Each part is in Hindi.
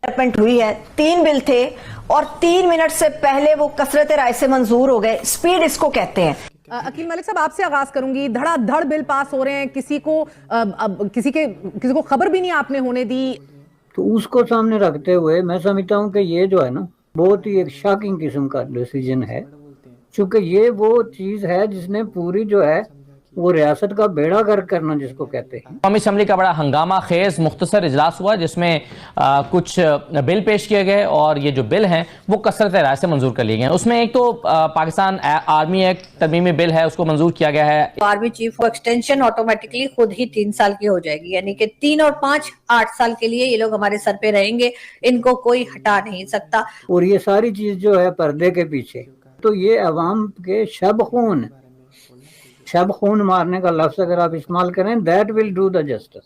डेवलपमेंट हुई है। 3 बिल थे और 3 मिनट से पहले वो कसरत राय से मंजूर हो गए। स्पीड इसको कहते हैं। अकील मलिक साहब, आपसे आगाज करूंगी। धड़ाधड़ बिल पास हो रहे हैं, किसी को खबर भी नहीं आपने होने दी। तो उसको सामने रखते हुए मैं समझता हूँ कि ये जो है ना, बहुत ही एक शॉकिंग किस्म का डिसीजन है, क्योंकि ये वो चीज है जिसने पूरी जो है वो रियासत का बेड़ा गर्क करना जिसको कहते हैं। कौमी असम्बली का बड़ा हंगामा खेज मुख्तसर इजलास हुआ, जिसमें कुछ बिल पेश किए गए और ये जो बिल हैं वो कसरत राय से मंजूर कर लिए गए। उसमें एक तो पाकिस्तान आर्मी एक्ट तरमीमी बिल है, उसको मंजूर किया गया है। आर्मी चीफ को एक्सटेंशन ऑटोमेटिकली खुद ही 3 साल की हो जाएगी, यानी कि 3 और 5 8 साल के लिए ये लोग हमारे सर पे रहेंगे, इनको कोई हटा नहीं सकता। और ये सारी चीज जो है पर्दे के पीछे, तो ये अवाम के शब खून मारने का लफ्ज अगर आप इस्तेमाल करें, that will do the justice.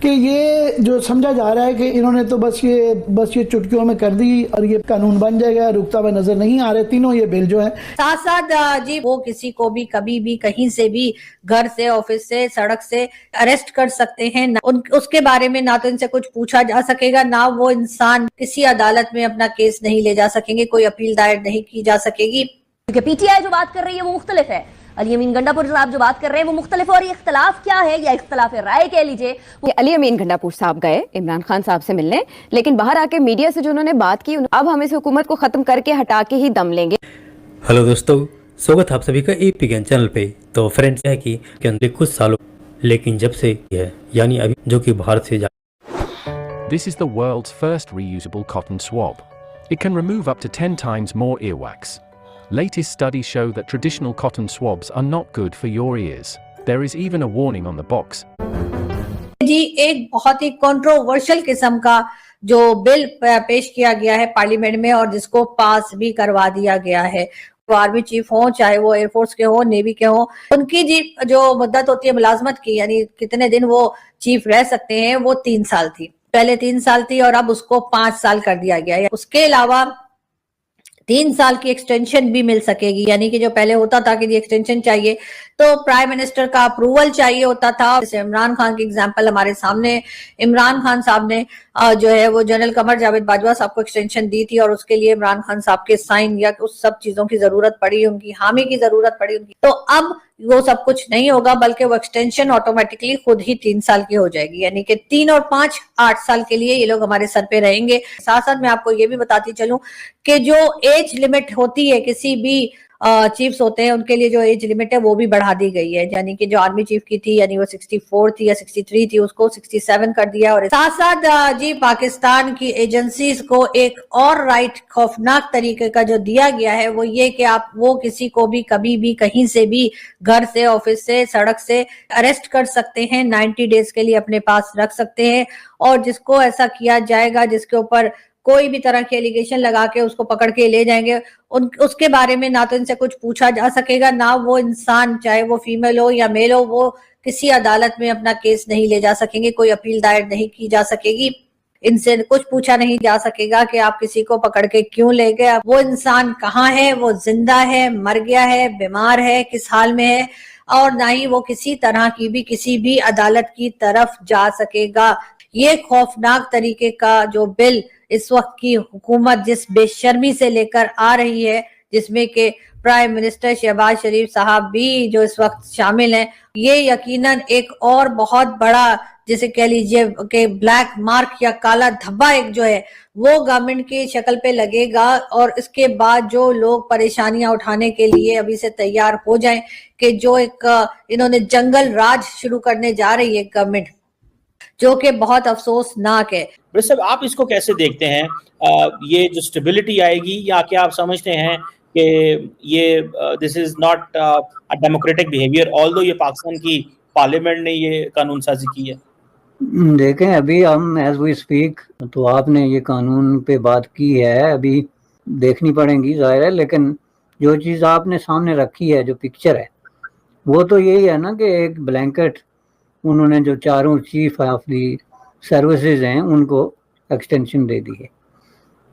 कि ये जो समझा जा रहा है कि इन्होंने तो बस ये चुटकियों में कर दी और ये कानून बन जाएगा, रुकता हुआ नजर नहीं आ रहे तीनों ये बिल जो है। साथ साथ जी वो किसी को भी कभी भी कहीं से भी घर से, ऑफिस से, सड़क से अरेस्ट कर सकते हैं। उसके बारे में ना तो इनसे कुछ पूछा जा सकेगा, ना वो इंसान किसी अदालत में अपना केस नहीं ले जा सकेंगे, कोई अपील दायर नहीं की जा सकेगी। क्योंकि पीटीआई जो बात कर रही है वो मुख्तलिफ है, अली अमीन गंडापुर साहब जो बात कर रहे हैं वो मुख्तलिफ है। और ये इख्तलाफ क्या है, या इख्तलाफ राय कह लीजिए। अली अमीन गंडापुर साहब गए इमरान खान साहब से मिलने, लेकिन बाहर आके मीडिया से जो उन्होंने बात की, अब हम इस हुकूमत को खत्म करके हटा के ही दम लेंगे। हेलो दोस्तों, स्वागत आप सभी का APN चैनल पे। तो फ्रेंड्स है कि अंदर कुछ सालों, लेकिन जब से है यानी अभी जो कि भारत से This is the world's first reusable cotton swab. It can remove up to 10 times more earwax. Latest studies show that traditional cotton swabs are not good for your ears. There is even a warning on the box. जी एक बहुत ही कंट्रोवर्शियल किस्म का जो बिल पेश किया गया है पार्लियामेंट में और जिसको पास भी करवा दिया गया है। तो आर्मी चीफ हो, चाहे वो एयरफोर्स के हो, नेवी के हो, उनकी जी जो मुद्दत होती है मुलाजमत की, यानी कितने दिन वो चीफ रह सकते हैं, वो 3 साल थी। पहले 3 साल थी और अब उसको 5 साल कर दिया गया है। उसके अलावा 3 साल की एक्सटेंशन भी मिल सकेगी, यानी कि जो पहले होता था कि एक्सटेंशन चाहिए तो प्राइम मिनिस्टर का अप्रूवल चाहिए होता था। जैसे इमरान खान की एग्जांपल हमारे सामने, इमरान खान साहब ने जो है वो जनरल कमर जावेद बाजवा साहब को एक्सटेंशन दी थी और उसके लिए इमरान खान साहब के साइन या उस सब चीजों की जरूरत पड़ी, उनकी हामी की जरूरत पड़ी उनकी। तो अब वो सब कुछ नहीं होगा, बल्कि वो एक्सटेंशन ऑटोमेटिकली खुद ही 3 साल की हो जाएगी, यानी कि 3 और 5 8 साल के लिए ये लोग हमारे सर पे रहेंगे। साथ साथ मैं आपको ये भी बताती चलूं कि जो एज लिमिट होती है किसी भी चीफ्स होते हैं उनके लिए जो एज लिमिट है वो भी बढ़ा दी गई है, यानी कि जो आर्मी चीफ की थी यानी वो 64 थी या 63 थी, उसको 67 कर दिया। और साथ साथ जी पाकिस्तान की एजेंसीज को एक और राइट खौफनाक तरीके का जो दिया गया है वो ये कि आप वो किसी को भी कभी भी कहीं से भी घर से, ऑफिस से, सड़क से अरेस्ट कर सकते हैं, 90 डेज के लिए अपने पास रख सकते हैं। और जिसको ऐसा किया जाएगा, जिसके ऊपर कोई भी तरह की एलिगेशन लगा के उसको पकड़ के ले जाएंगे, उसके बारे में ना तो इनसे कुछ पूछा जा सकेगा, ना वो इंसान चाहे वो फीमेल हो या मेल हो, वो किसी अदालत में अपना केस नहीं ले जा सकेंगे, कोई अपील दायर नहीं की जा सकेगी, इनसे कुछ पूछा नहीं जा सकेगा कि आप किसी को पकड़ के क्यों ले गए, वो इंसान कहाँ है, वो जिंदा है, मर गया है, बीमार है, किस हाल में है, और ना ही वो किसी तरह की भी किसी भी अदालत की तरफ जा सकेगा। ये खौफनाक तरीके का जो बिल इस वक्त की हुकूमत जिस बेशर्मी से लेकर आ रही है, जिसमें कि प्राइम मिनिस्टर शहबाज शरीफ साहब भी जो इस वक्त शामिल हैं, ये यकीनन एक और बहुत बड़ा, जिसे कह लीजिए कि ब्लैक मार्क या काला धब्बा एक जो है वो गवर्नमेंट की शक्ल पे लगेगा। और इसके बाद जो लोग परेशानियां उठाने के लिए अभी से तैयार हो जाएं कि जो एक इन्होंने जंगल राज शुरू करने जा रही है गवर्नमेंट, जो कि बहुत अफसोसनाक है। साहब आप इसको कैसे देखते हैं, ये जो स्टेबिलिटी आएगी, या क्या आप समझते हैं कि ये this is not a democratic behaviour, although ये पाकिस्तान की पार्लियामेंट ने ये कानून साजी की है? देखें, अभी हम एज वी स्पीक, तो आपने ये कानून पे बात की है, अभी देखनी पड़ेगी जाहिर है, लेकिन जो चीज़ आपने सामने रखी है, जो पिक्चर है, वो तो यही है ना कि एक ब्लैंकेट उन्होंने जो चारों चीफ ऑफ दी सर्विसेज हैं उनको एक्सटेंशन दे दी है।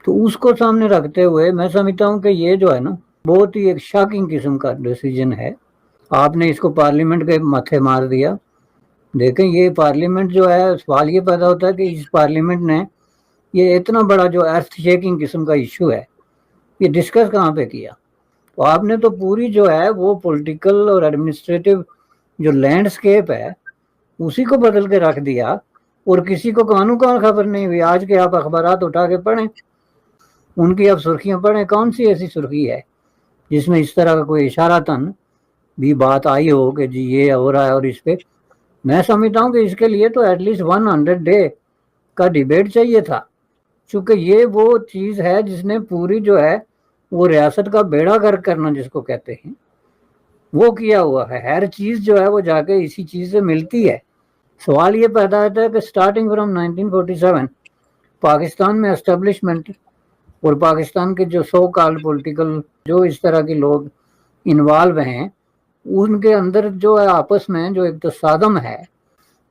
तो उसको सामने रखते हुए मैं समझता हूँ कि ये जो है ना, बहुत ही एक शॉकिंग किस्म का डिसीजन है। आपने इसको पार्लियामेंट के माथे मार दिया। देखें, ये पार्लियामेंट जो है, सवाल ये पैदा होता है कि इस पार्लियामेंट ने ये इतना बड़ा जो अर्थ शेकिंग किस्म का इशू है, ये डिस्कस कहाँ पे किया? तो आपने तो पूरी जो है वो पॉलिटिकल और एडमिनिस्ट्रेटिव जो लैंडस्केप है उसी को बदल के रख दिया, और किसी को कानून का खबर नहीं हुई। आज के आप अखबारात उठा के पढ़ें, उनकी अब सुर्खियां पढ़ें, कौन सी ऐसी सुर्खी है जिसमें इस तरह का कोई इशारातन भी बात आई हो कि जी ये हो रहा है। और इस पे मैं समझता हूँ कि इसके लिए तो एटलीस्ट 100 डे का डिबेट चाहिए था, क्योंकि ये वो चीज़ है जिसने पूरी जो है वो रियासत का बेड़ा गर्क करना जिसको कहते हैं वो किया हुआ है। हर चीज़ जो है वो जाके इसी चीज़ से मिलती है। सवाल ये पैदा होता है कि स्टार्टिंग फ्रॉम 1947 पाकिस्तान में एस्टेब्लिशमेंट और पाकिस्तान के जो सो कॉल्ड पॉलिटिकल जो इस तरह के लोग इन्वॉल्व हैं, उनके अंदर जो है आपस में जो एक तसादम है,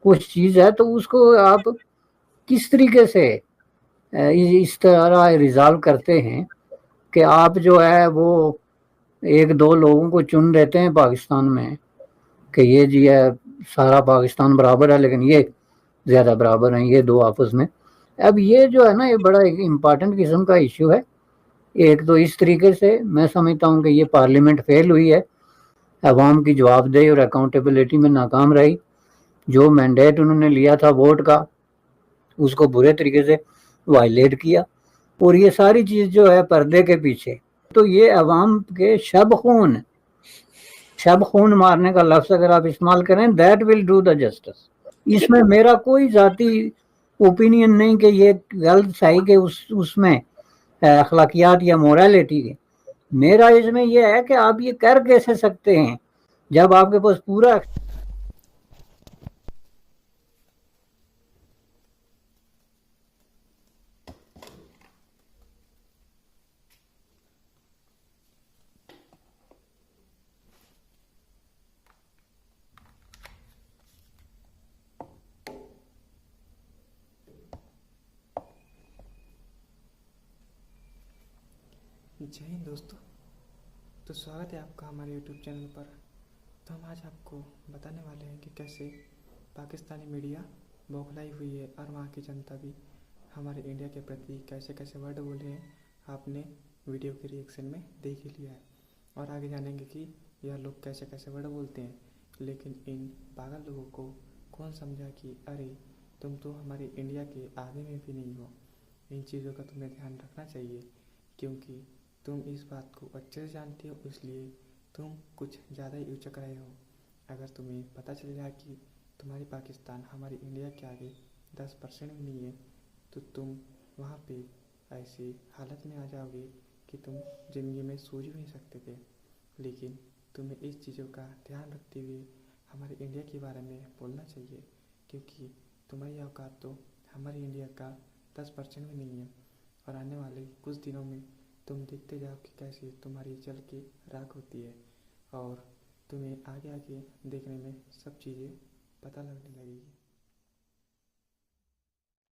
कुछ चीज़ है, तो उसको आप किस तरीके से इस तरह रिजॉल्व करते हैं कि आप जो है वो एक दो लोगों को चुन लेते हैं पाकिस्तान में कि ये जी है सारा पाकिस्तान बराबर है, लेकिन ये ज़्यादा बराबर हैं ये दो आपस में। अब ये जो है ना ये बड़ा एक इम्पॉर्टेंट किस्म का इशू है। एक तो इस तरीके से मैं समझता हूँ कि ये पार्लियामेंट फेल हुई है, अवाम की जवाबदेही और अकाउंटेबिलिटी में नाकाम रही। जो मैंडेट उन्होंने लिया था वोट का, उसको बुरे तरीके से वायलेट किया। और ये सारी चीज़ जो है पर्दे के पीछे, तो ये अवाम के शब खून मारने का लफ्ज़ अगर आप इस्तेमाल करें, that will do the justice. इसमें मेरा कोई ज़ाती ओपिनियन नहीं कि ये गलत सही के उसमें अखलाकियात या मोरालिटी के। मेरा इसमें यह है कि आप ये कर कैसे सकते हैं जब आपके पास पूरा जय हिंद दोस्तों, तो स्वागत है आपका हमारे YouTube चैनल पर। तो हम आज आपको बताने वाले हैं कि कैसे पाकिस्तानी मीडिया बौखलाई हुई है और वहाँ की जनता भी हमारे इंडिया के प्रति कैसे कैसे वर्ड बोले हैं। आपने वीडियो के रिएक्शन में देख ही लिया है और आगे जानेंगे कि यह लोग कैसे कैसे वर्ड बोलते हैं। लेकिन इन पागल लोगों को कौन समझा कि अरे तुम तो हमारे इंडिया के आधे में भी नहीं हो। इन चीज़ों का तुम्हें ध्यान रखना चाहिए, क्योंकि तुम इस बात को अच्छे से जानते हो, इसलिए तुम कुछ ज़्यादा ही उचक रहे हो। अगर तुम्हें पता चल जाए कि तुम्हारी पाकिस्तान हमारी इंडिया के आगे 10% भी नहीं है, तो तुम वहाँ पे ऐसी हालत में आ जाओगे कि तुम ज़िंदगी में सोच भी नहीं सकते थे। लेकिन तुम्हें इस चीज़ों का ध्यान रखते हुए हमारे इंडिया के बारे में बोलना चाहिए, क्योंकि तुम्हारी औकात तो हमारी इंडिया का 10% भी नहीं है। और आने वाले कुछ दिनों में तुम देखते जाओ कि कैसे तुम्हारी जल की राख होती है और तुम्हें आगे आगे देखने में सब चीज़ें पता लगने लगेगी।